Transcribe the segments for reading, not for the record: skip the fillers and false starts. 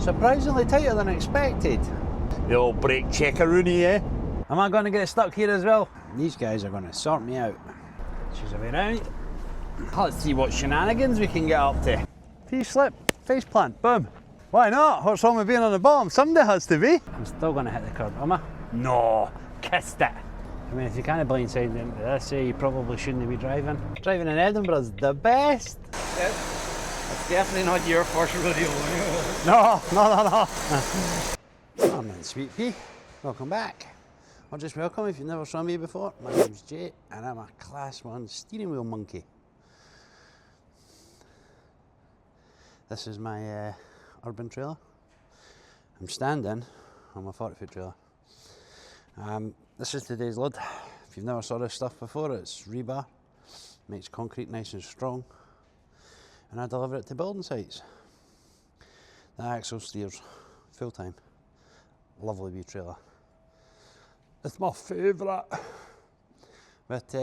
Surprisingly tighter than expected. The old brake checker-rooney, eh? Am I going to get stuck here as well? These guys are going to sort me out. She's a way round. Let's see what shenanigans we can get up to. P-slip, face plant, boom. Why not? What's wrong with being on the bottom? Somebody has to be. I'm still going to hit the curb, am I? No, kissed it. I mean, if you can't blindside into this, you probably shouldn't be driving. Driving in Edinburgh is the best. Yep. It's definitely not your first rodeo. No. I'm in Sweet Pea. Welcome back. Or just welcome if you've never saw me before. My name's Jay and I'm a Class 1 steering wheel monkey. This is my urban trailer. I'm standing on my 40-foot trailer. This is today's load. If you've never saw this stuff before, it's rebar. Makes concrete nice and strong. And I deliver it to building sites. The axle steers full time. Lovely wee trailer. It's my favourite. But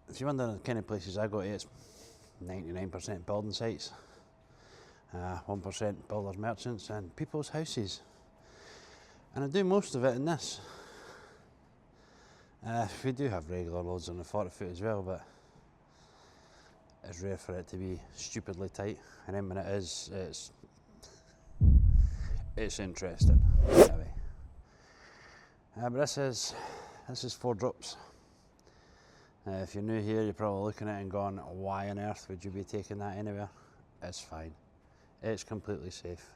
if you wonder the kind of places I go to, it's 99% building sites, 1% builders merchants and people's houses. And I do most of it in this. We do have regular loads on the 40-foot as well, but it's rare for it to be stupidly tight. And then when it is, it's interesting. Anyway. But this is 4 drops. If you're new here, you're probably looking at it and going, why on earth would you be taking that anywhere? It's fine. It's completely safe.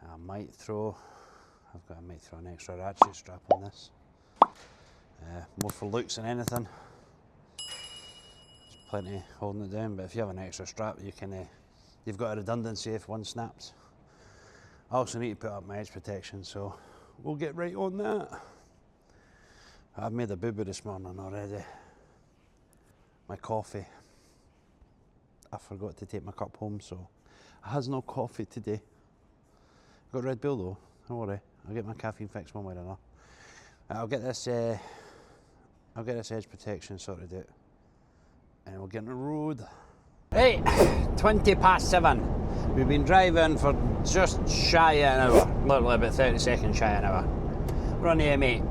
I might throw an extra ratchet strap on this. More for looks than anything. There's plenty holding it down, but if you have an extra strap, you've got a redundancy if one snaps. I also need to put up my edge protection, so we'll get right on that. I've made a boo-boo this morning already. My coffee. I forgot to take my cup home, so I has no coffee today. Got Red Bull though, don't worry. I'll get my caffeine fix one way or another. I'll get this edge protection sorted out, and we'll get on the road. Right, 7:20. We've been driving for just shy of an hour, literally about 30 seconds shy of an hour. We're on the M8.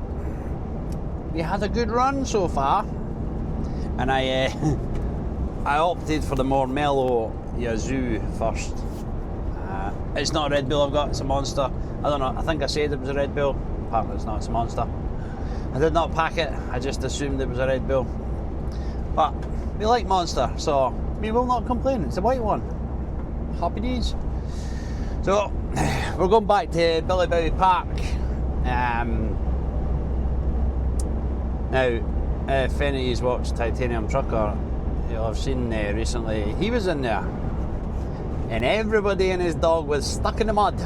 We had a good run so far, and I opted for the more mellow Yazoo first. It's not a Red Bull I've got, it's a Monster. I don't know, I think I said it was a Red Bull. Apparently it's not, it's a Monster. I did not pack it, I just assumed it was a Red Bull. But we like Monster, so we will not complain, it's a white one. Happy days. So, we're going back to Billy Bowie Park. Now, if any of you's watched Titanium Trucker, you'll have seen recently, he was in there. And everybody and his dog was stuck in the mud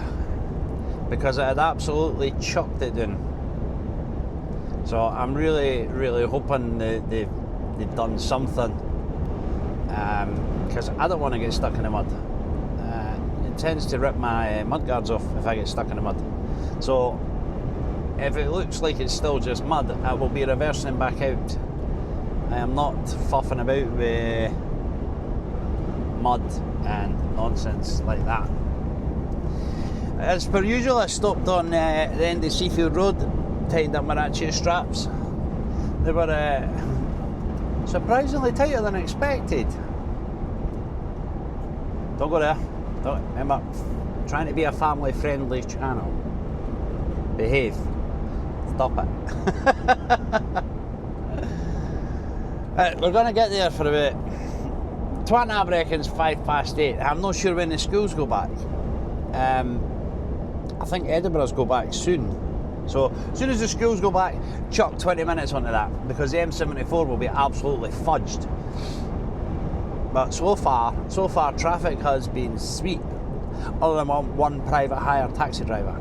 because it had absolutely chucked it down. So I'm really, really hoping they've done something, because I don't want to get stuck in the mud. It tends to rip my mud guards off if I get stuck in the mud. So if it looks like it's still just mud, I will be reversing back out. I am not fuffing about with mud and nonsense like that. As per usual, I stopped on the end of Seafield Road, tightened up my ratchet straps. They were surprisingly tighter than expected. Don't go there. Don't, remember, trying to be a family friendly channel. Behave. Stop it. Right, we're going to get there for about 2.5 reckons 8:05. I'm not sure when the schools go back. I think Edinburgh's go back soon. So as soon as the schools go back, chuck 20 minutes onto that, because the M74 will be absolutely fudged. But so far traffic has been sweet, other than one private hire taxi driver.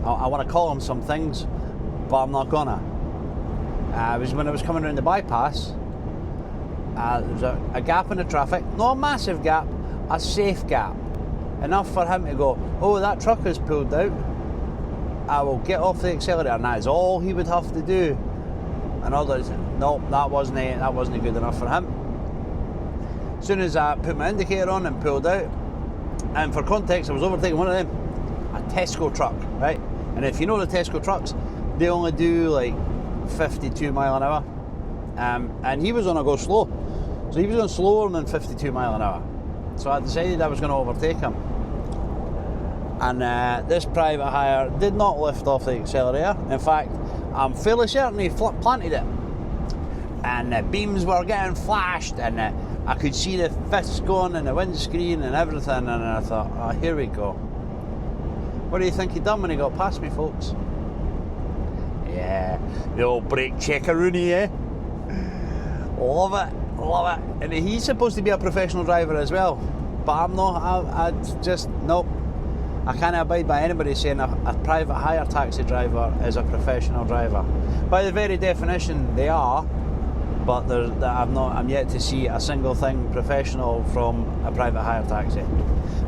I want to call him some things, but I'm not gonna. It was when I was coming around the bypass. There was a gap in the traffic, not a massive gap, a safe gap. Enough for him to go, oh, that truck is pulled out. I will get off the accelerator, and that is all he would have to do. And others, no, that wasn't good enough for him. As soon as I put my indicator on and pulled out, and for context, I was overtaking one of them, a Tesco truck, right? And if you know the Tesco trucks, they only do like 52 mile an hour. And he was going to go slow. So he was going slower than 52 mile an hour. So I decided I was going to overtake him. And this private hire did not lift off the accelerator. In fact, I'm fairly certain he planted it. And the beams were getting flashed, and I could see the fists going in the windscreen and everything, and I thought, oh, here we go. What do you think he done when he got past me, folks? Yeah, the old brake checker-rooney, eh? Love it, love it. And he's supposed to be a professional driver as well, but I'm not. I just, nope. I can't abide by anybody saying a private hire taxi driver is a professional driver. By the very definition, they are, but I'm yet to see a single thing professional from a private hire taxi.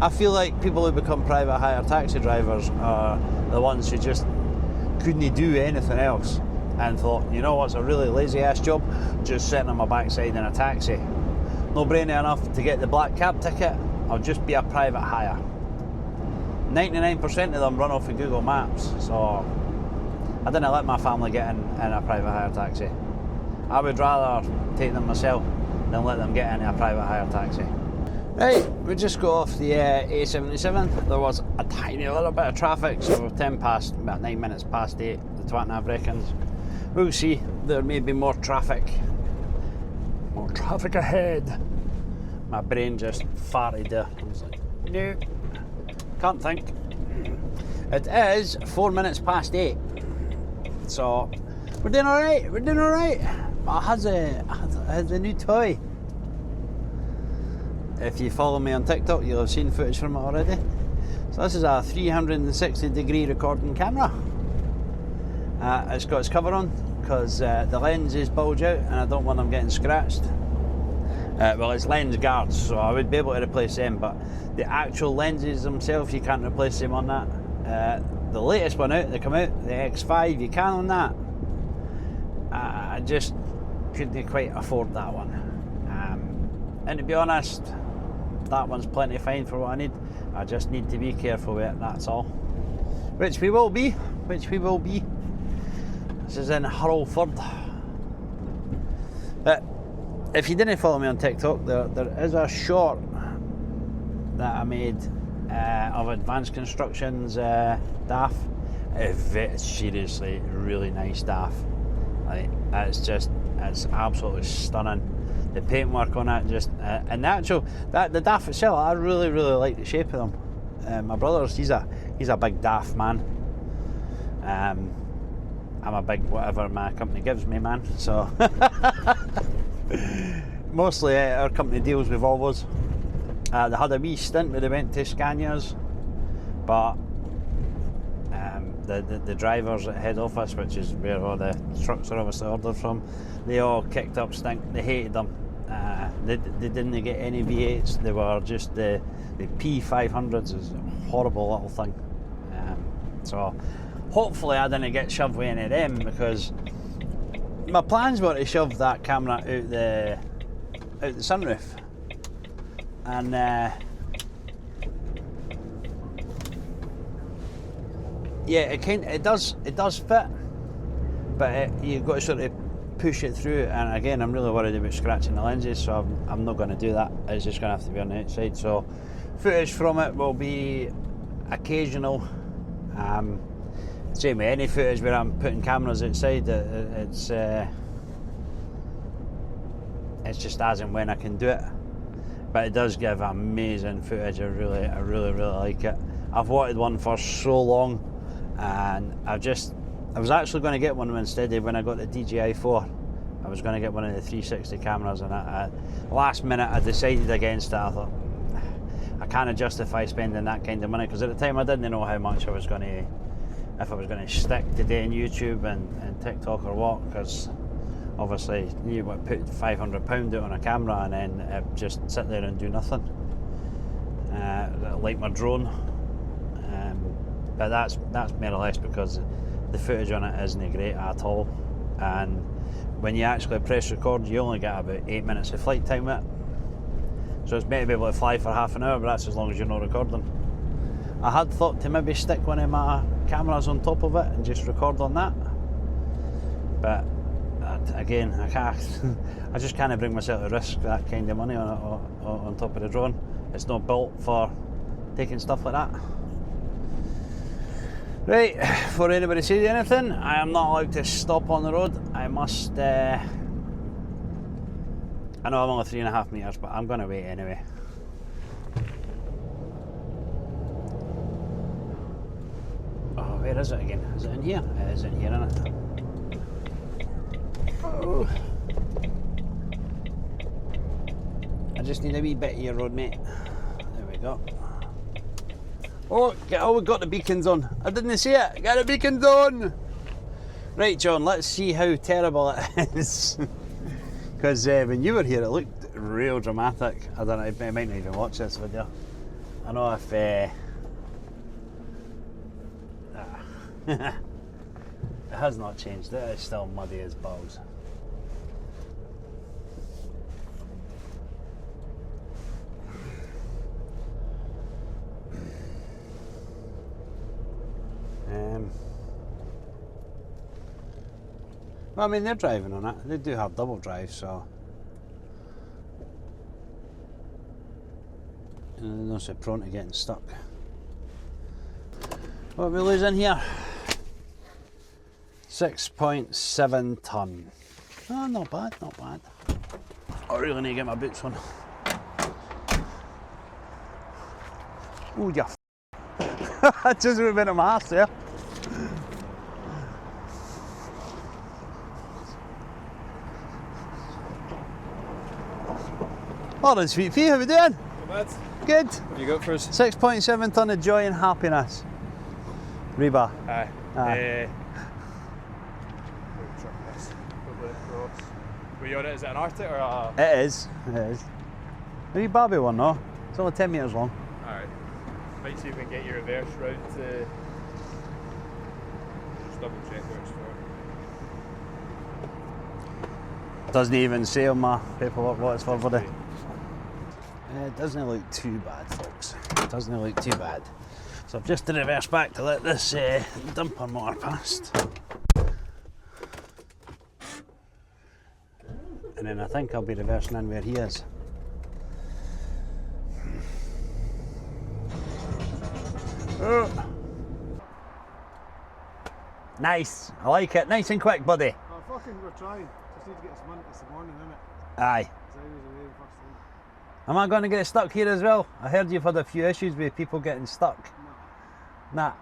I feel like people who become private hire taxi drivers are the ones who just couldn't do anything else and thought, you know what's a really lazy ass job? Just sitting on my backside in a taxi. No brainy enough to get the black cab ticket, I'll just be a private hire. 99% of them run off of Google Maps, so I didn't let my family get in a private hire taxi. I would rather take them myself than let them get into a private hire taxi. Right, we just got off the A77. There was a tiny little bit of traffic, so about 9 minutes past 8, the twat-nav reckons. We'll see, there may be more traffic. More traffic ahead. My brain just farted there. I was like, no, can't think. It is 4 minutes past 8. So, we're doing alright, we're doing alright. I had a new toy. If you follow me on TikTok, you'll have seen footage from it already. So this is a 360 degree recording camera. It's got its cover on because the lenses bulge out and I don't want them getting scratched. Well, it's lens guards, so I would be able to replace them, but the actual lenses themselves, you can't replace them on that. The latest one out, they come out, the X5, you can on that. I just couldn't quite afford that one. And to be honest, that one's plenty fine for what I need. I just need to be careful with it, that's all. Which we will be. This is in Hurlford. If you didn't follow me on TikTok, there is a short that I made of Advanced Construction's daft. It's seriously really nice daft. Like, it's absolutely stunning. The paintwork on it, just and the daft itself, I really like the shape of them. My brother's, he's a big daft man. I'm a big whatever my company gives me man. So mostly our company deals with Volvos. They had a wee stint where they went to Scanias, but the drivers at head office, which is where all the trucks are obviously ordered from, they all kicked up stink. They hated them. They didn't get any V8s. They were just the P500s. Is a horrible little thing. So hopefully I didn't get shoved with any of them, because my plans were to shove that camera out the sunroof, and yeah, it does fit, but you've got to sort of push it through. And again, I'm really worried about scratching the lenses, so I'm not going to do that. It's just going to have to be on the outside. So footage from it will be occasional. Same with any footage where I'm putting cameras outside. It's just as and when I can do it. But it does give amazing footage. I really like it. I've wanted one for so long, and I was actually going to get one instead of when I got the DJI 4. I was going to get one of the 360 cameras, and last minute I decided against it. I thought, I can't justify spending that kind of money, because at the time I didn't know how much I was going to, if I was going to stick to doing YouTube and TikTok or what, because obviously you would put £500 out on a camera and then just sit there and do nothing, like my drone. But that's more or less because the footage on it isn't great at all, and when you actually press record, you only get about 8 minutes of flight time with it. So it's meant to be able to fly for half an hour, but that's as long as you're not recording. I had thought to maybe stick one of my cameras on top of it and just record on that. But again, I can't. I just can't bring myself to risk that kind of money on top of the drone. It's not built for taking stuff like that. Right, before anybody says anything, I am not allowed to stop on the road. I must. I know I'm only 3.5 meters, but I'm going to wait anyway. Oh, where is it again? Is it in here? It is in here, isn't it? Oh. I just need a wee bit of your road, mate. There we go. Oh, we've got the beacons on. I didn't see it. Got the beacons on. Right, John, let's see how terrible it is. Because when you were here, it looked real dramatic. I don't know, I might not even watch this video. I know if... it has not changed. It is still muddy as balls. Well, I mean, they're driving on it. They do have double drive, so they're not so prone to getting stuck. What are we losing here? 6.7 tonne. Oh, not bad, not bad. I really need to get my boots on. Oh, yeah. I just went into my ass there. Morning, sweet pea, how we doing? Not bad. Good. What have you got for us? 6.7 tonne of joy and happiness. Rebar. Aye. Aye. Were you on it? Is it an Arctic or a... It is. It is. A wee Barbie one, though. It's only 10 metres long. Alright. Might see if we can get your reverse round to... Just double check where it's for. Doesn't even say on my paperwork what it's for, buddy. It doesn't look too bad, folks. It doesn't look too bad. So I've just to reverse back to let this dumper motor past. And then I think I'll be reversing in where he is. Oh. Nice, I like it. Nice and quick, buddy. Oh, fucking, we're trying. Just need to get some money this morning, innit? Aye. Because I was away the first time. Am I going to get stuck here as well? I heard you've had a few issues with people getting stuck. Nah.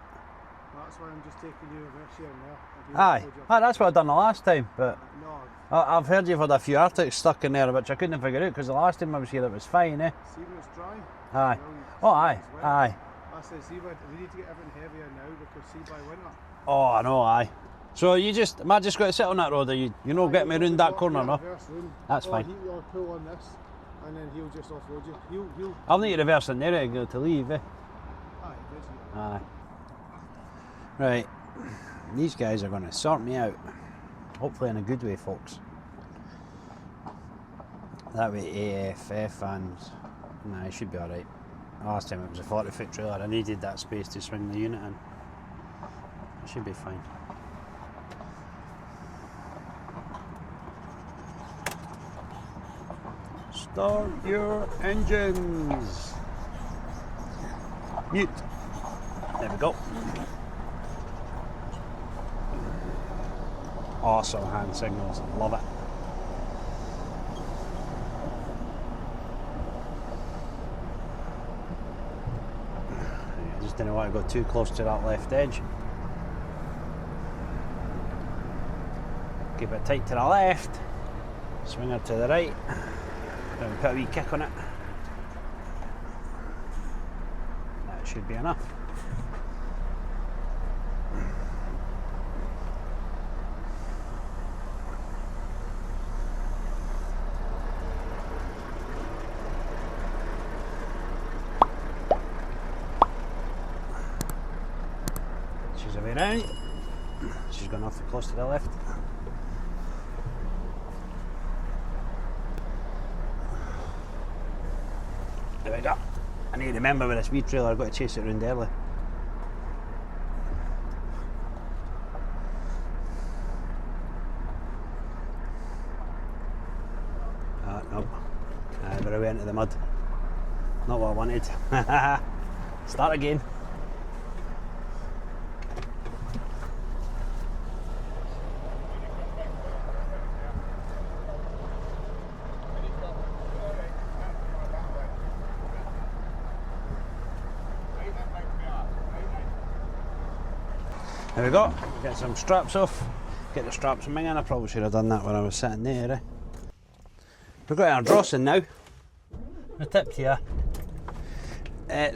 That's why I'm just taking you reverse here and there. Aye. Ah, that's what I done the last time, but No, I've heard you've had a few Arctics stuck in there, which I couldn't figure out because the last time I was here it was fine, eh? see when it's dry. Aye. Brilliant. Oh, aye. It's wet. Aye. I said, see, we need to get everything heavier now because see by winter. Oh, I know, aye. So am I just got to sit on that road, or you know, get me round that corner, no? That's fine. He'll pull on this and then he'll just offload you. He'll I'll need to reverse in there to leave, eh? Aye, basically. Aye. Right. These guys are going to sort me out. Hopefully in a good way, folks. That way AFF and... Nah, it should be alright. Last time it was a 40-foot trailer. I needed that space to swing the unit in. It should be fine. Start your engines. Mute. There we go. Awesome hand signals. Love it. I just didn't want to go too close to that left edge. Keep it tight to the left. Swing her to the right. Then put a wee kick on it. That should be enough. She's away round. She's gone awfully close to the left. I need to remember with this wee trailer, I've got to chase it around early. Nope. But I went into the mud. Not what I wanted. Start again. There we go. Get some straps off. Get the straps minging. I probably should have done that when I was sitting there. Eh? We've got our drossing now. The tip to you.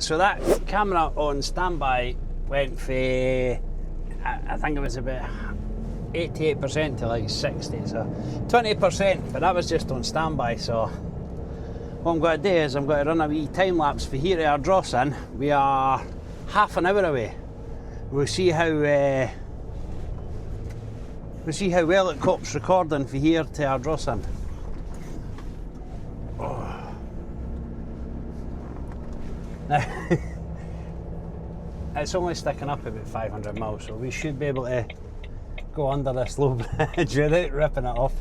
So that camera on standby went for, I think it was about 88% to like 60, so 20%, but that was just on standby. So what I'm going to do is I'm going to run a wee time lapse for here to our drossing. We are half an hour away. We'll see how well it copes recording for here to our drossing. It's only sticking up about 500 miles, so we should be able to go under this low bridge without ripping it off.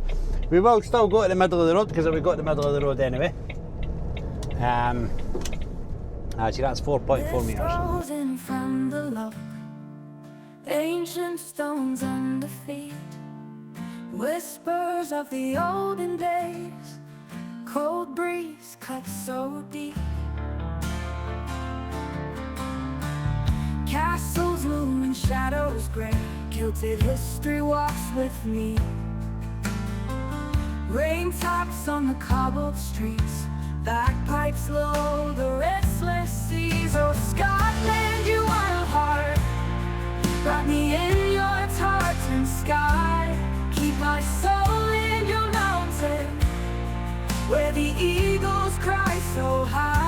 We will still go to the middle of the road because we got the middle of the road anyway. Actually, that's 4.4 metres. From the lock, ancient stones under feet, whispers of the olden days, cold breeze cuts so deep. Castles loom in shadows grey, gilded history walks with me. Raintops on the cobbled streets, bagpipes lull the restless seas. Oh Scotland, you wild heart, wrap me in your tartan sky. Keep my soul in your mountain, where the eagles cry so high.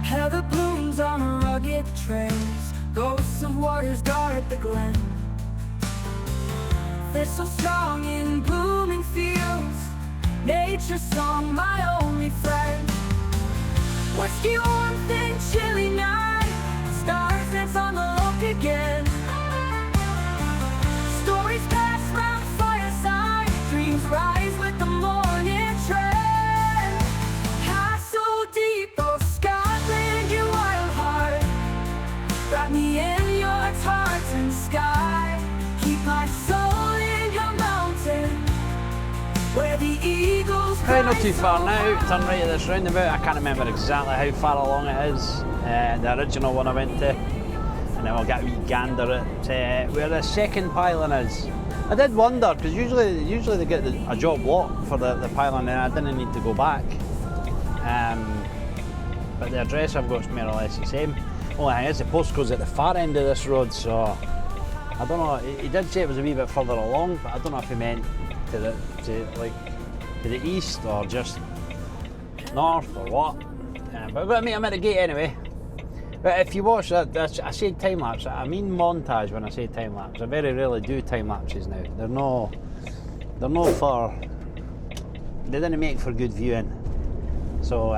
Heather blooms on rugged trails, ghosts of warriors guard the glen. Thistle strong in blooming fields, nature's song my only friend. Whiskey warmth in chilly night, stars dance on the look again. Stories pass round fireside, dreams rise with the morning trend. Castle deep, oh Scotland, you wild heart, wrap me in your tartan sky. Keep my soul in your mountain, where the eagles cry. Right, not too far now. Turn right at this roundabout. I can't remember exactly how far along it is. The original one I went to, and then we'll get a wee gander at where the second pylon is. I did wonder because usually they get a job lot for the pylon, and I didn't need to go back. But the address I've got is more or less the same. Only thing is the postcode's at the far end of this road, so I don't know. He did say it was a wee bit further along, but I don't know if he meant to the east or just north or what. But I've got to meet him at the gate anyway. But if you watch that, I said time lapse. I mean montage when I say time lapse. I very rarely do time lapses now. They're no for. They didn't make for good viewing. So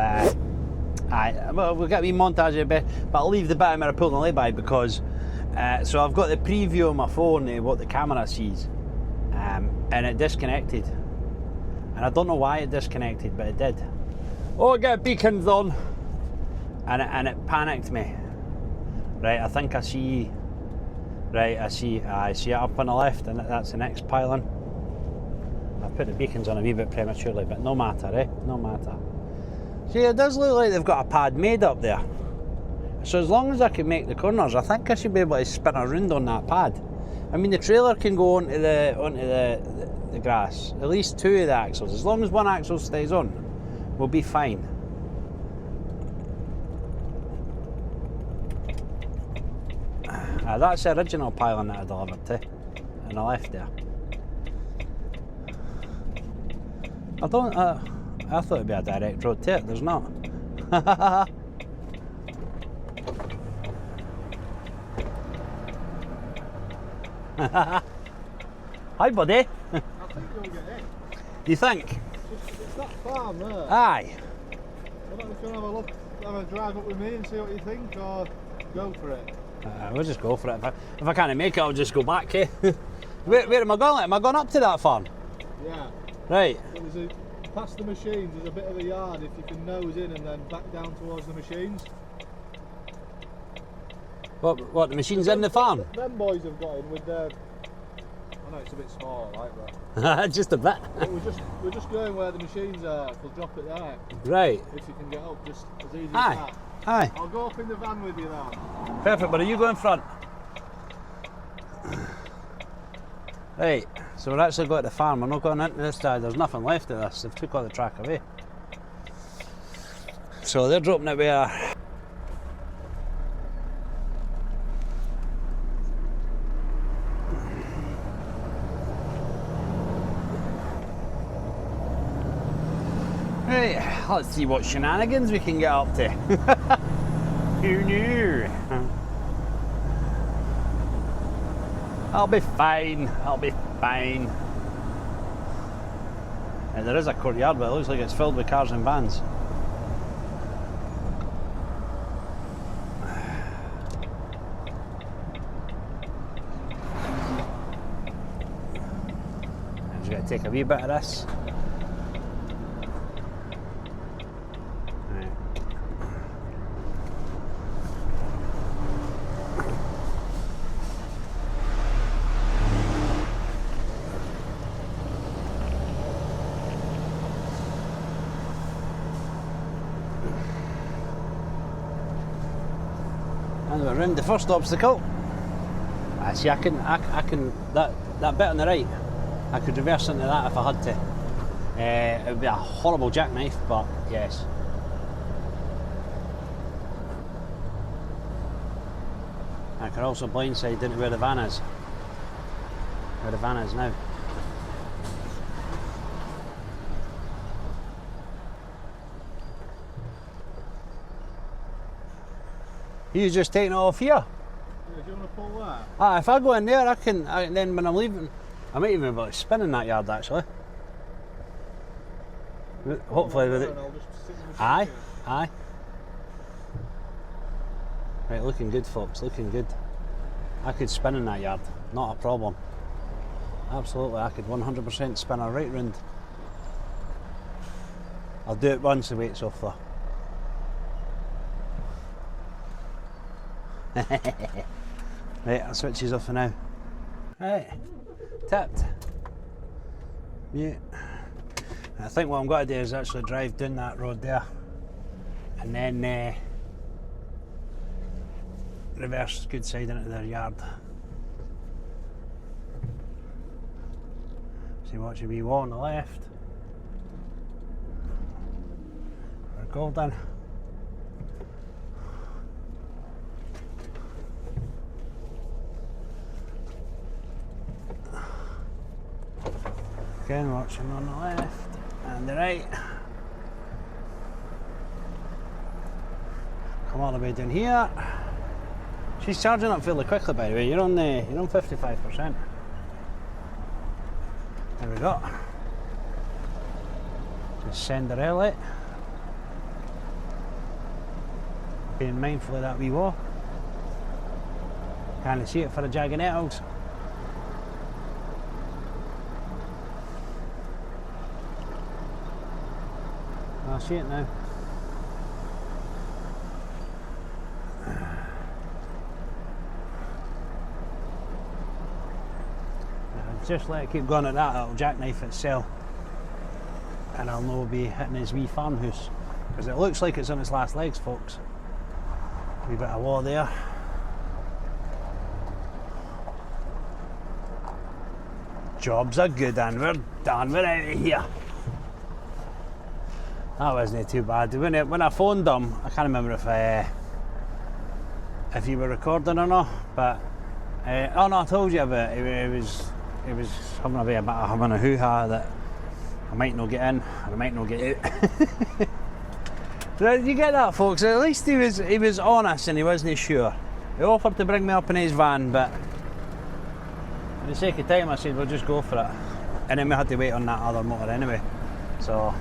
well, we'll get a wee montage a bit, but I'll leave the bit where I pulled the lay-by because so I've got the preview on my phone of what the camera sees, and it disconnected, and I don't know why it disconnected, but it did. Oh, I got beacons on, and it panicked me. Right, I think I see. Right, I see it up on the left, and that's the next pylon. I put the beacons on a wee bit prematurely, but no matter, no matter. See, it does look like they've got a pad made up there. So as long as I can make the corners, I think I should be able to spin around on that pad. I mean, the trailer can go onto the grass. At least two of the axles. As long as one axle stays on, we'll be fine. That's the original pylon that I delivered to, on the left there. I thought it'd be a direct road to it. There's not. Hi, buddy. I think you'll get in. You think? It's that farm there. Aye. I don't know if you want to have a look, have a drive up with me and see what you think, or go for it. We'll just go for it. If I can't make it, I'll just go back, eh? where am I going? Am I going up to that farm? Yeah. Right. Past the machines, there's a bit of a yard if you can nose in and then back down towards the machines. What the machine's in the farm? Them boys have got in with their... I know it's a bit small, like that. Just a bit. But we're just going where the machines are. We'll drop it there. Right. If you can get up, just as easy as Aye. that. Aye. I'll go up in the van with you now. Perfect, buddy. You go in front. Right. So we're actually going to the farm. We're not going into this side. There's nothing left of this. They've took all the track away. So they're dropping it where. Right, let's see what shenanigans we can get up to. Who knew? I'll be fine, I'll be fine. And there is a courtyard, but it looks like it's filled with cars and vans. I'm just going to take a wee bit of this. And we're around the first obstacle. I see. I can that bit on the right. I could reverse into that if I had to. It would be a horrible jackknife, but yes. I could also blindside into where the van is. Where the van is now. You just taking it off here? Yeah, do you want to pull that? If I go in there, then when I'm leaving, I might even be able to spin in that yard actually. Hopefully with it. Aye. Right, looking good, folks, looking good. I could spin in that yard, not a problem. Absolutely, I could 100% spin her right round. I'll do it once the weight's off though. Right, I'll switch these off for now. Right, tapped. Yeah. I think what I'm going to do is actually drive down that road there and then reverse good side into their yard. See what should be wall on the left. We're golden. Again, watching on the left and the right. Come all the way down here. She's charging up fairly quickly, by the way. You're on 55%. There we go. Just send the relay. Being mindful of that wee wall. Can't see it for the jagged nettles. I see it now. Just let it keep going at that, it'll jackknife itself. And I'll know be hitting his wee farmhouse. Because it looks like it's on its last legs, folks. Wee bit of wall there. Jobs are good and we're done, we're out of here. That wasn't too bad. When I phoned them, I can't remember if you were recording or not, but oh no, I told you about it. It was having a bit of having a hoo-ha that I might not get in or I might not get out. So you get that, folks? At least he was honest and he wasn't sure. He offered to bring me up in his van, but For the sake of time, I said we'll just go for it. And then we had to wait on that other motor anyway. So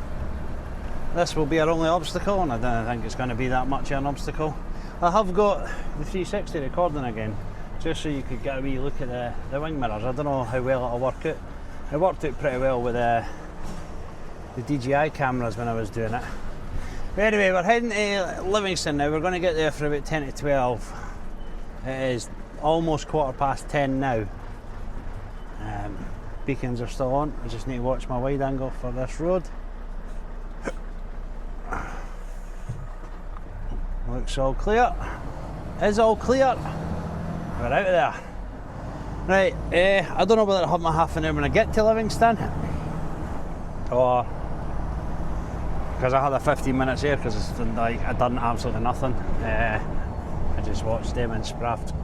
this will be our only obstacle, and I don't think it's going to be that much of an obstacle. I have got the 360 recording again, just so you could get a wee look at the wing mirrors. I don't know how well it'll work out. It worked out pretty well with the DJI cameras when I was doing it. But anyway, we're heading to Livingston now. We're going to get there for about 10 to 12. It is almost 10:15 now. Beacons are still on. I just need to watch my wide angle for this road. Looks all clear. Is all clear. We're out of there. Right, I don't know whether I'll have my half an hour when I get to Livingston, or because I had a 15 minutes here because I done absolutely nothing. I just watched them and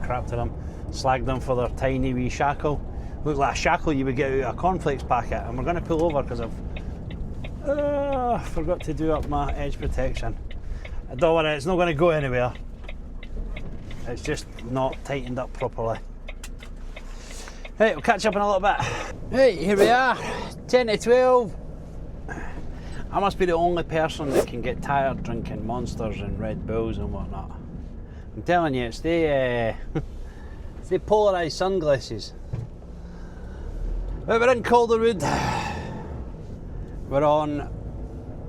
crap to them, slagged them for their tiny wee shackle. Looked like a shackle you would get out of a cornflakes packet. And we're going to pull over because I've forgot to do up my edge protection. Don't worry, it's not going to go anywhere. It's just not tightened up properly. Right, we'll catch up in a little bit. Right, here we are, 10 to 12. I must be the only person that can get tired drinking Monsters and Red Bulls and whatnot. I'm telling you, it's the polarised sunglasses. Right, we're in Calderwood.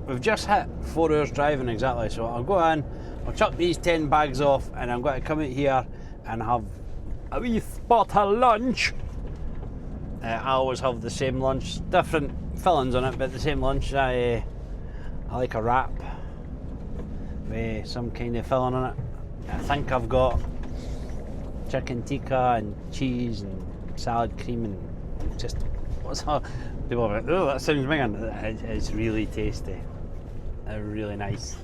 We've just hit 4 hours driving exactly, so I'll go in, I'll chuck these 10 bags off, and I'm going to come out here and have a wee spot of lunch. I always have the same lunch, different fillings on it, but the same lunch. I like a wrap with some kind of filling on it. I think I've got chicken tikka and cheese and salad cream and just, what's that? People are like, oh, that sounds minging. It's really tasty. They're really nice.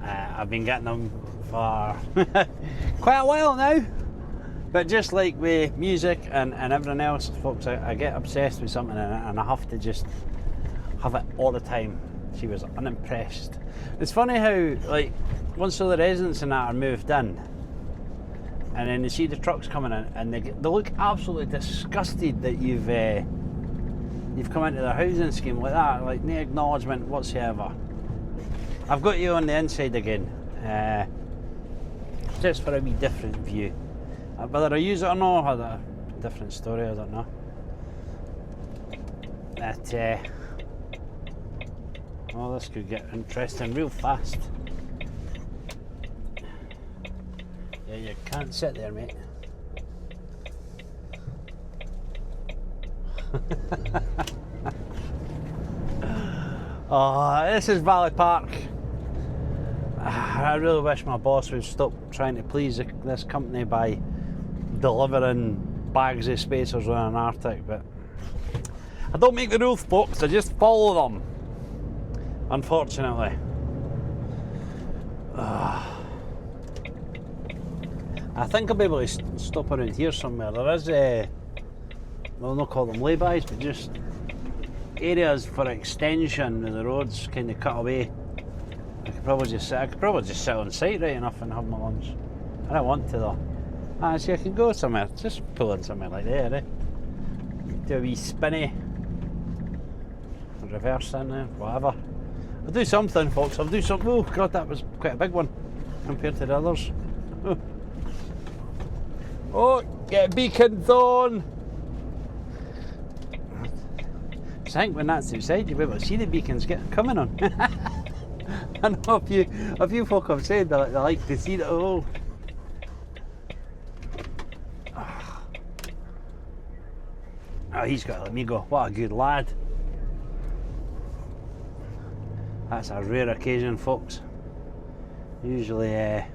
I've been getting them for quite a while now. But just like with music and everything else, folks, I get obsessed with something and I have to just have it all the time. She was unimpressed. It's funny how, like, once all the residents and that are moved in, and then they see the trucks coming in, and they look absolutely disgusted that you've come into their housing scheme like that, like no acknowledgement whatsoever. I've got you on the inside again, just for a wee different view. Whether I use it or not, I had a different story, I don't know. But, well, this could get interesting real fast. Yeah, you can't sit there, mate. Oh, this is Valley Park. I really wish my boss would stop trying to please this company by delivering bags of spacers on an Arctic, but I don't make the rules, folks, I just follow them, unfortunately. I think I'll be able to stop around here somewhere. There is well, not call them laybys, but just areas for extension of the roads kind of cut away. I could probably just sit on site right enough and have my lunch. I don't want to though. See, I can go somewhere, just pull in somewhere like there, eh? Do a wee spinny, reverse in there, whatever. I'll do something, folks, I'll do something. Oh god, that was quite a big one compared to the others. Oh, get beacons on! I think when that's outside, you'll be able to see the beacons coming on. I know a few folk have said they like to see the oh. Oh, he's got to let me go. What a good lad. That's a rare occasion, folks. Usually they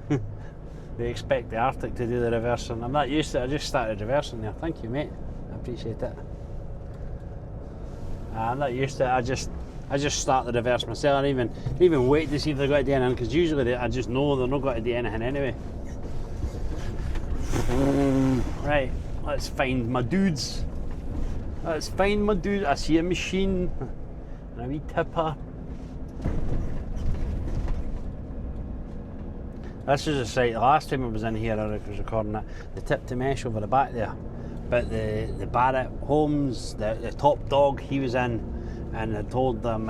expect the Arctic to do the reversing. I'm not used to it, I just started reversing there. Thank you, mate. I appreciate it. I'm not used to it, I just start the reverse myself. I even wait to see if they've got to do anything, because usually I just know they're not going to do anything anyway. Right, let's find my dudes. I see a machine and a wee tipper. This is a site, the last time I was in here I was recording it, they tipped the mesh over the back there. But the Barrett Holmes, the top dog, he was in, and I told them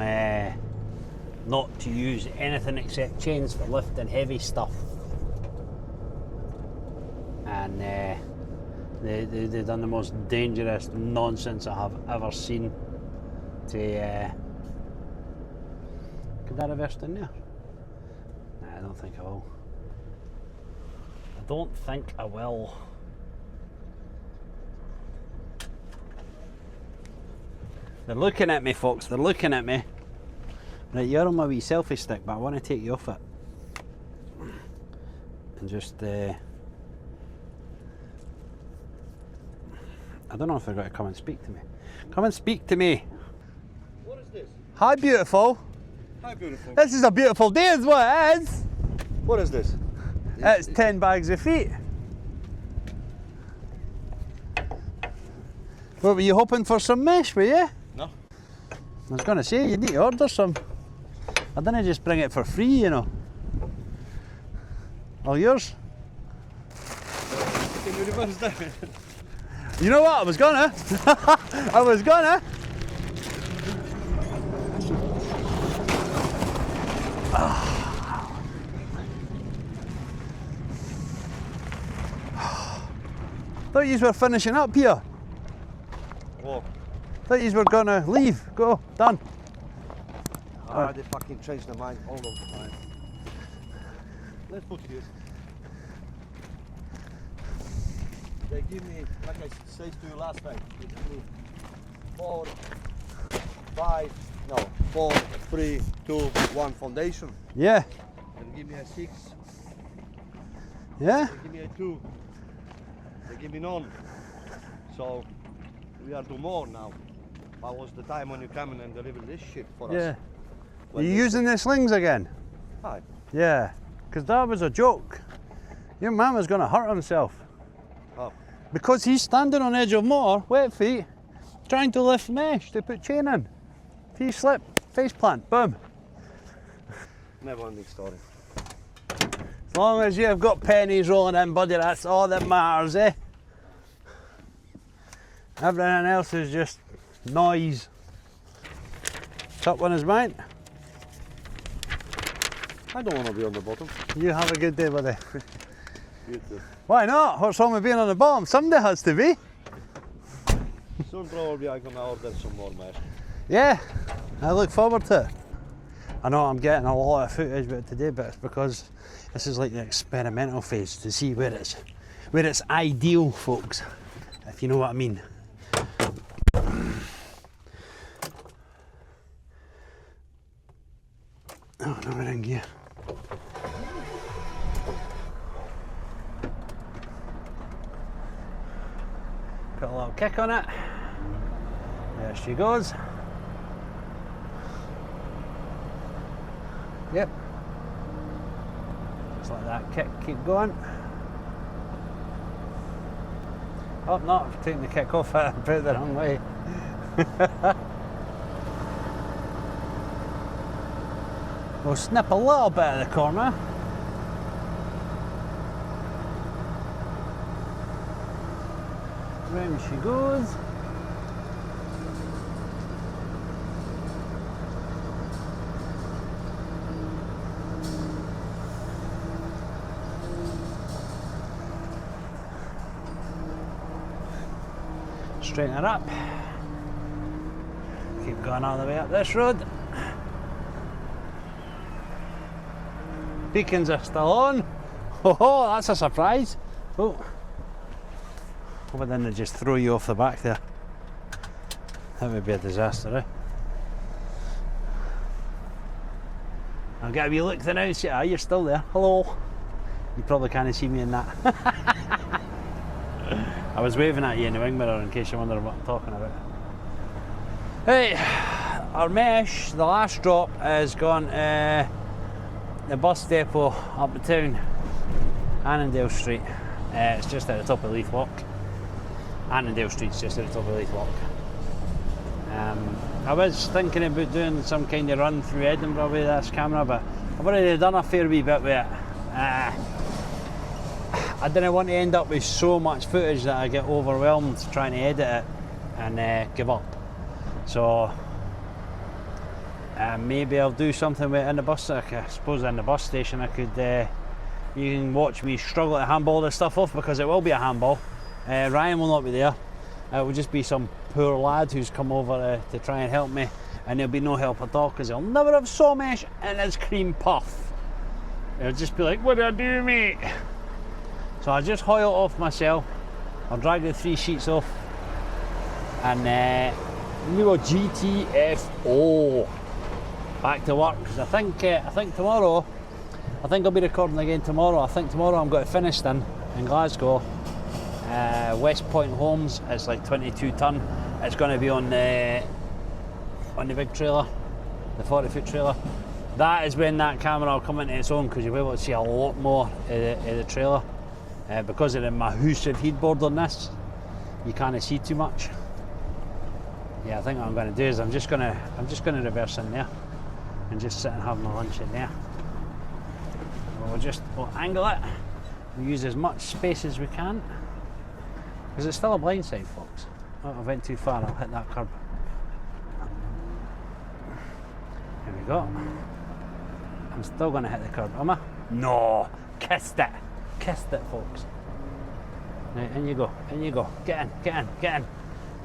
not to use anything except chains for lifting heavy stuff. And they done the most dangerous nonsense I have ever seen. Could I reverse in there? Nah, I don't think I will. I don't think I will. They're looking at me, folks, they're looking at me. Right, you're on my wee selfie stick, but I want to take you off it. And just, I don't know if they're going to come and speak to me. Come and speak to me. What is this? Hi, beautiful. Hi, beautiful. This is a beautiful day, is what it is. What is this? It's 10 bags of feet. What, were you hoping for some mesh, were you? No. I was going to say, you need to order some. I didn't just bring it for free, you know. All yours? Can you reverse that? You know what, I was gonna. I was gonna. Thought you were finishing up here. Oh. Thought you were gonna leave. Go, done. They fucking changed their mind all of the time. Let's put this. They give me, like I said to you last time, they give me 4, 3, 2, 1 foundation. Yeah. They give me a 6. Yeah. They give me a 2. They give me none. So we are do more now. That was the time when you come in and deliver this shit for us. Yeah. Are When you they- using the slings again? Hi. Yeah. Because that was a joke. Your man was gonna hurt himself. Oh. Because he's standing on edge of motor, wet feet, trying to lift mesh to put chain in. If he slip, face plant, boom. Never ending story. As long as you've got pennies rolling in, buddy, that's all that matters, eh? Everything else is just noise. Top one is mine. I don't want to be on the bottom. You have a good day, buddy. You too. Why not? What's wrong with being on the bottom? Somebody has to be. Soon probably I'm gonna order some more mesh. Yeah, I look forward to it. I know I'm getting a lot of footage about it today, but it's because this is like the experimental phase to see where it's ideal, folks, if you know what I mean. Oh, no, we're in gear. Put a little kick on it. There she goes. Yep. Just let that kick keep going. Oh no, I've taken the kick off it and put it the wrong way. We'll snip a little bit of the corner. Round she goes. Straighten her up. Keep going all the way up this road. Beacons are still on. Oh, that's a surprise. Oh. But then they just throw you off the back there. That would be a disaster, eh? I'll get a wee look then out. Ah, you're still there. Hello. You probably can't see me in that. I was waving at you in the wing mirror in case you're wondering what I'm talking about. Hey, our mesh, the last drop, has gone the bus depot up the town, Annandale Street. It's just at the top of Leith Walk. Annandale Street's just at the top of Leith Walk. I was thinking about doing some kind of run through Edinburgh with this camera, but I've already done a fair wee bit with it. I didn't want to end up with so much footage that I get overwhelmed trying to edit it and give up. So maybe I'll do something with it in the bus. I suppose in the bus station I could, you can watch me struggle to handball this stuff off, because it will be a handball. Ryan will not be there. It will just be some poor lad who's come over to try and help me, and there'll be no help at all because he'll never have saw mesh in his cream puff. He'll just be like, what do I do, mate? So I'll just hoil it off myself. I'll drag the 3 sheets off, and we will GTFO back to work, because I think tomorrow, I think I'll be recording again tomorrow. I think tomorrow I'm going to Finiston in Glasgow. West Point Homes, it's like 22 ton. It's going to be on the big trailer, the 40-foot trailer. That is when that camera will come into its own, because you'll be able to see a lot more of the trailer. Because of the massive headboard on this, you can't see too much. Yeah, I think what I'm going to do is I'm just going to reverse in there and just sit and have my lunch in there. We'll angle it. We'll use as much space as we can, because it's still a blindside, folks. Oh, I went too far. I'll hit that curb. There we go. I'm still going to hit the curb, am I? No, kissed it. Kissed it, folks. Right, in you go, in you go. Get in, get in, get in.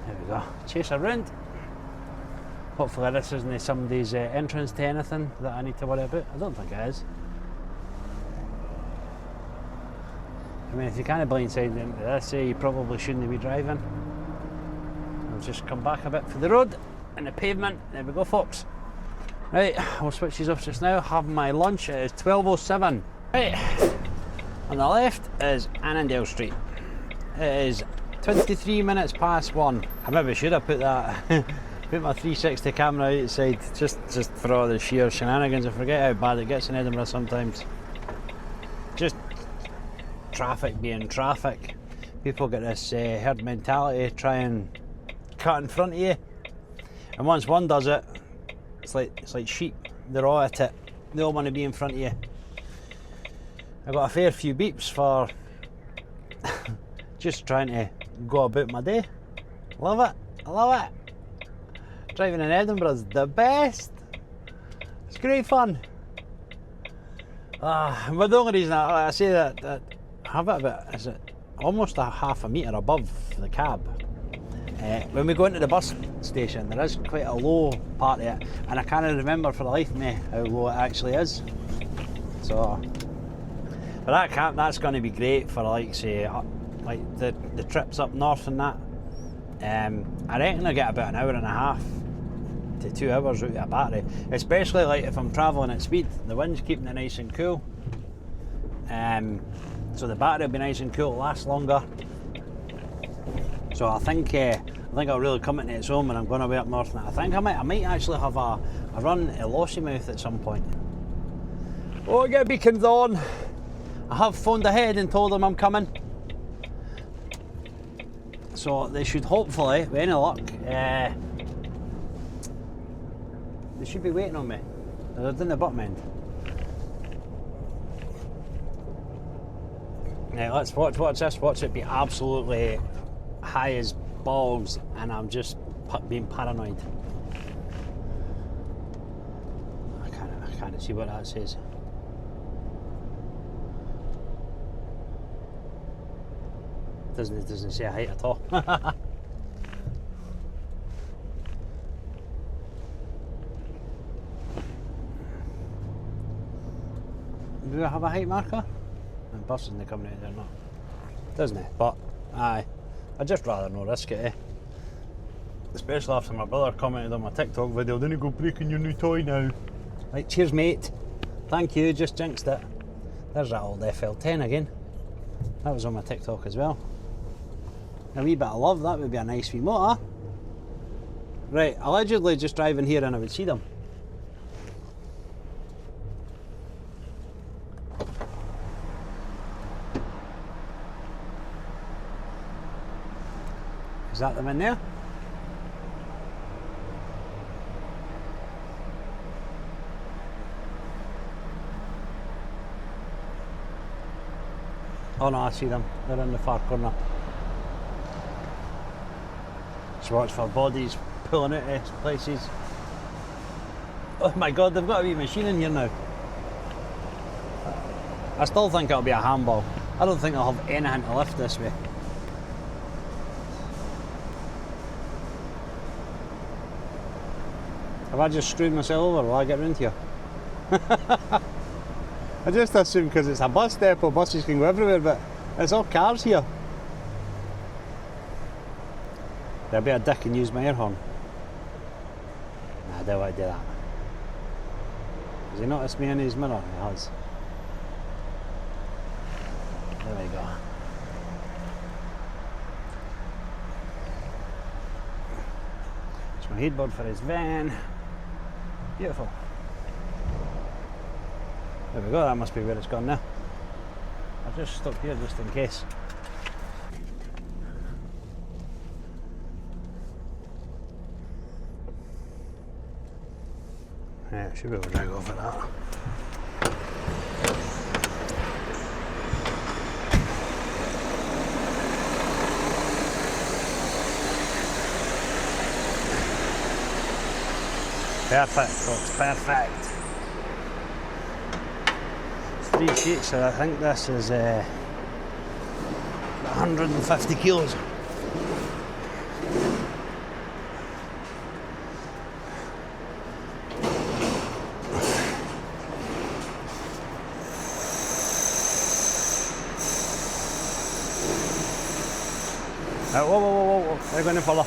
There we go. Chase around. Hopefully this isn't somebody's entrance to anything that I need to worry about. I don't think it is. I mean, if you kind of blindside into this, you probably shouldn't be driving. I'll just come back a bit for the road and the pavement. There we go, folks. Right, I'll switch these off just now. Have my lunch. It is 12:07. Right, on the left is Annandale Street. It is 23 minutes past 1. I maybe should have put that, put my 360 camera outside, just for all the sheer shenanigans. I forget how bad it gets in Edinburgh sometimes. Just traffic being traffic. People get this herd mentality, try and cut in front of you, and once one does it, it's like sheep. They're all at it. They all want to be in front of you. I got a fair few beeps for just trying to go about my day. Love it. I love it. Driving in Edinburgh is the best. It's great fun. But the only reason I say that I have it about, is it almost a half a metre above the cab. When we go into the bus station, there is quite a low part of it, and I can't remember for the life of me how low it actually is. So, but that's going to be great for, like, say, like the trips up north and that. I reckon I get about an hour and a half to 2 hours out of a battery, especially like if I'm travelling at speed. The wind's keeping it nice and cool, so the battery will be nice and cool, last longer. So I think I'll really come into its own when I'm going away up north. And I think I might actually have a run to Lossiemouth at some point. Oh, get beacons on! I have phoned ahead and told them I'm coming. So they should hopefully, with any luck, they should be waiting on me. They're down the bottom end. Now let's watch this. Watch it be absolutely high as balls, and I'm just being paranoid. I can't see what that says. It doesn't say a height at all. Do I have a height marker? The bus isn't coming out there, not. Doesn't it? But aye, I'd just rather not risk it, especially after my brother commented on my TikTok video, "Don't go breaking your new toy now." Like, cheers mate, thank you, just jinxed it. There's that old FL10 again. That was on my TikTok as well. A wee bit of love, that would be a nice wee motor. Right, allegedly just driving here and I would see them. Is that them in there? Oh no, I see them. They're in the far corner. Just watch for bodies pulling out of places. Oh my god, they've got a wee machine in here now. I still think it'll be a handball. I don't think I'll have anything to lift this way. Have I just screwed myself over while I get round here? I just assume because it's a bus depot, buses can go everywhere, but it's all cars here. There'll be a dick and use my air horn. Nah, I don't want to do that. Has he noticed me in his mirror? He has. There we go. It's my headboard for his van. Beautiful. There we go, that must be where it's gone now. I've just stopped here just in case. Yeah, should be able to drag off at that. Perfect, folks, perfect. It's 3 sheets, so I think this is 150 kilos. Whoa, they're going to follow.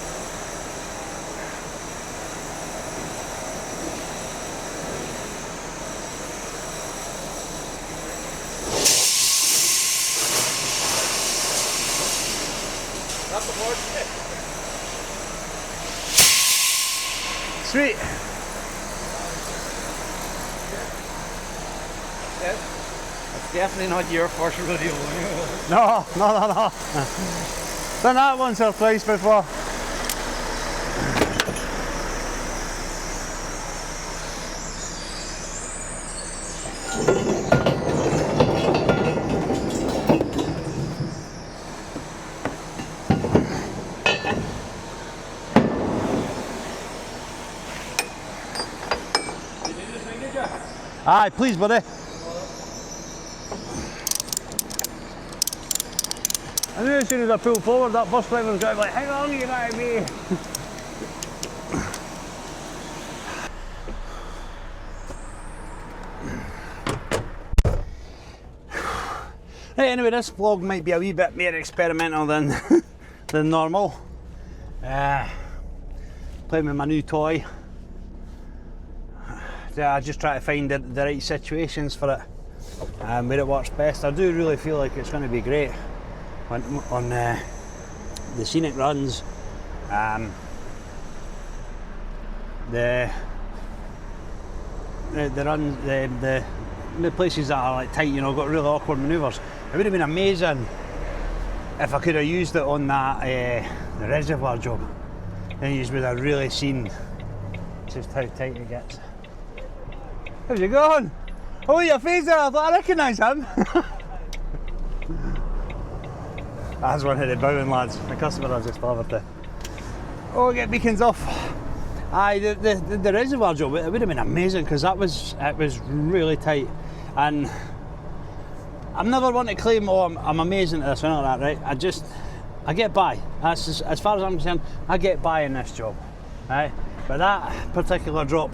Sweet. It's definitely not your first rodeo. No. Done that once or twice before. Aye, please, buddy. I knew as soon as I pulled forward, that bus driver was going to be like, how long are you going to be? Right, anyway, this vlog might be a wee bit more experimental than than normal. Playing with my new toy. I just try to find the right situations for it and where it works best. I do really feel like it's going to be great on the scenic runs, the places that are like tight, you know, got really awkward manoeuvres. It would have been amazing if I could have used it on that the reservoir job. Then you would have really seen just how tight it gets. How's it going? Oh, your face there, I thought I recognise him. That's one of the bowing lads. The customer has just delivered to. Oh, get beacons off. Aye, the reservoir job, it would have been amazing because it was really tight. And I'm never one to claim, oh, I'm amazing at this or not that, right? I get by. That's just, as far as I'm concerned, I get by in this job, right? But that particular drop,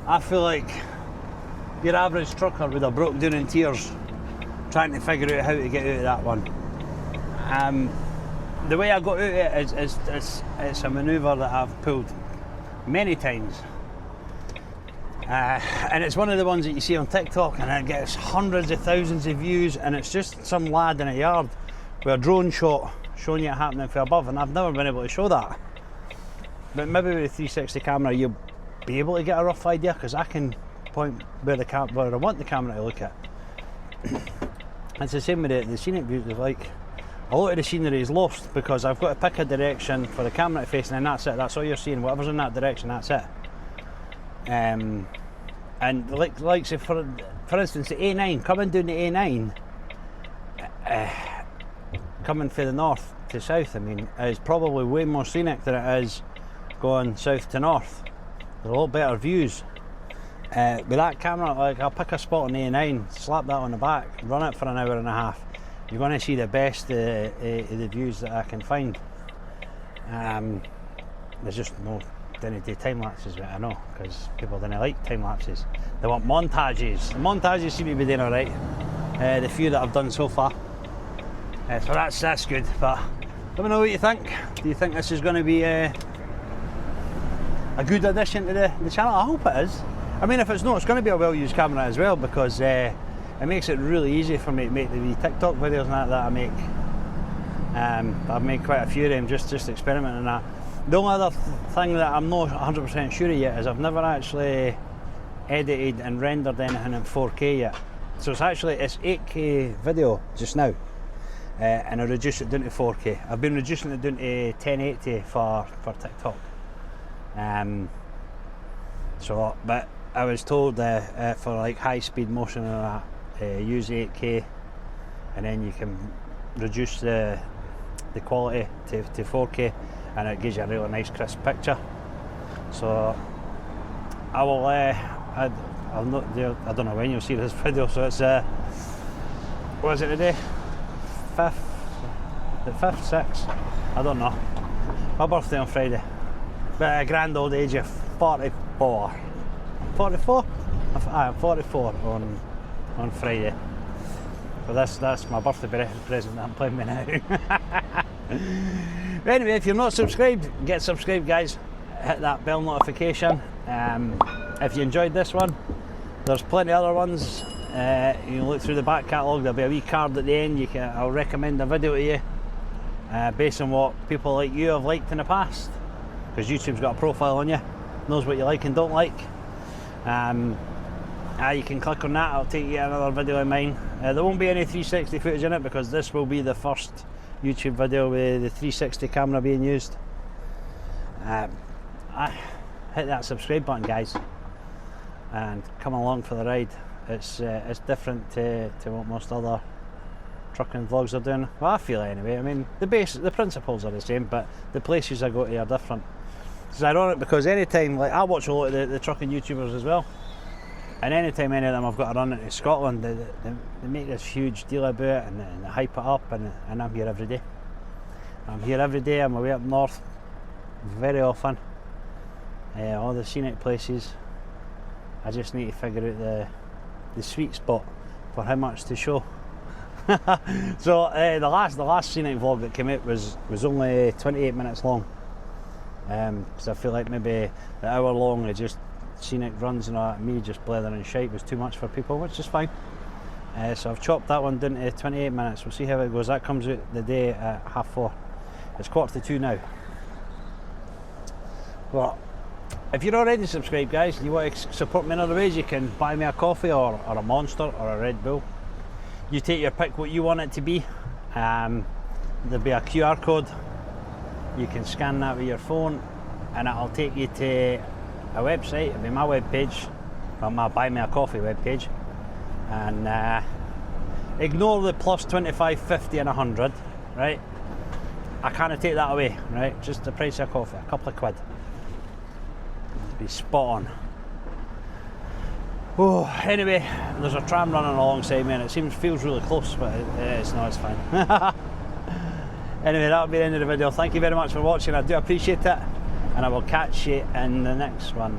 I feel like your average trucker would have broke down in tears trying to figure out how to get out of that one. The way I got out of it is it's a manoeuvre that I've pulled many times. And it's one of the ones that you see on TikTok and it gets hundreds of thousands of views, and it's just some lad in a yard with a drone shot showing you it happening from above, and I've never been able to show that. But maybe with a 360 camera you'll be able to get a rough idea, because I can point where I want the camera to look at. It's the same with the scenic views. Like, a lot of the scenery is lost because I've got to pick a direction for the camera to face, and then that's it. That's all you're seeing. Whatever's in that direction, that's it. And like say for instance, the A9, coming down the A9, coming from the north to south, I mean, is probably way more scenic than it is going south to north. There's a lot better views. With that camera, like, I'll pick a spot on the A9, slap that on the back, run it for an hour and a half. You're going to see the best of the views that I can find. There's just no didn't do time lapses, but I know, because people didn't like time lapses. They want montages. The montages seem to be doing alright. The few that I've done so far. So that's good. But let me know what you think. Do you think this is going to be a good addition to the channel? I hope it is. I mean, if it's not, it's going to be a well-used camera as well, because it makes it really easy for me to make the wee TikTok videos and that I make. I've made quite a few of them, just experimenting that. The only other thing that I'm not 100% sure of yet is I've never actually edited and rendered anything in 4K yet. So it's 8K video just now, and I reduced it down to 4K. I've been reducing it down to 1080 for TikTok. But I was told for like high speed motion and that, use 8K, and then you can reduce the quality to 4K, and it gives you a really nice crisp picture. So I will. I'll not do. I don't know when you'll see this video. So it's what is it today? 5th, the 5th, 6th. I don't know. My birthday on Friday. But a grand old age of 44. 44? I'm 44 on Friday. So that's my birthday present that I'm playing with now. Anyway, if you're not subscribed, get subscribed, guys. Hit that bell notification. If you enjoyed this one, there's plenty of other ones. You can look through the back catalogue. There'll be a wee card at the end. I'll recommend a video to you based on what people like you have liked in the past, because YouTube's got a profile on you, knows what you like and don't like. You can click on that. I'll take you to another video of mine. There won't be any 360 footage in it, because this will be the first YouTube video with the 360 camera being used. Hit that subscribe button, guys, and come along for the ride. It's different to what most other trucking vlogs are doing. Well, I feel anyway. I mean, the principles are the same, but the places I go to are different. It's ironic, because anytime, like, I watch a lot of the trucking YouTubers as well, and anytime any of them have got to run into Scotland, they make this huge deal about it, and they hype it up, and I'm here every day. I'm here every day. I'm away up north very often. All the scenic places. I just need to figure out the sweet spot for how much to show. So the last scenic vlog that came out was only 28 minutes long. So I feel like maybe the hour long of just scenic runs and all that, me just blethering shite, was too much for people, which is fine. So I've chopped that one down to 28 minutes. We'll see how it goes. That comes out the day at 4:30. It's 1:45 now. Well, if you're already subscribed, guys, and you want to support me in other ways, you can buy me a coffee or a Monster or a Red Bull. You take your pick what you want it to be. There'll be a QR code. You can scan that with your phone, and it'll take you to a website. It'll be my webpage, my Buy Me a Coffee webpage. And ignore the plus 25, 50 and 100, right? I can't take that away, right? Just the price of coffee, a couple of quid. Be spot on. Oh, anyway, there's a tram running alongside me, and it feels really close, but it's not. It's fine. Anyway, that'll be the end of the video. Thank you very much for watching. I do appreciate it, and I will catch you in the next one.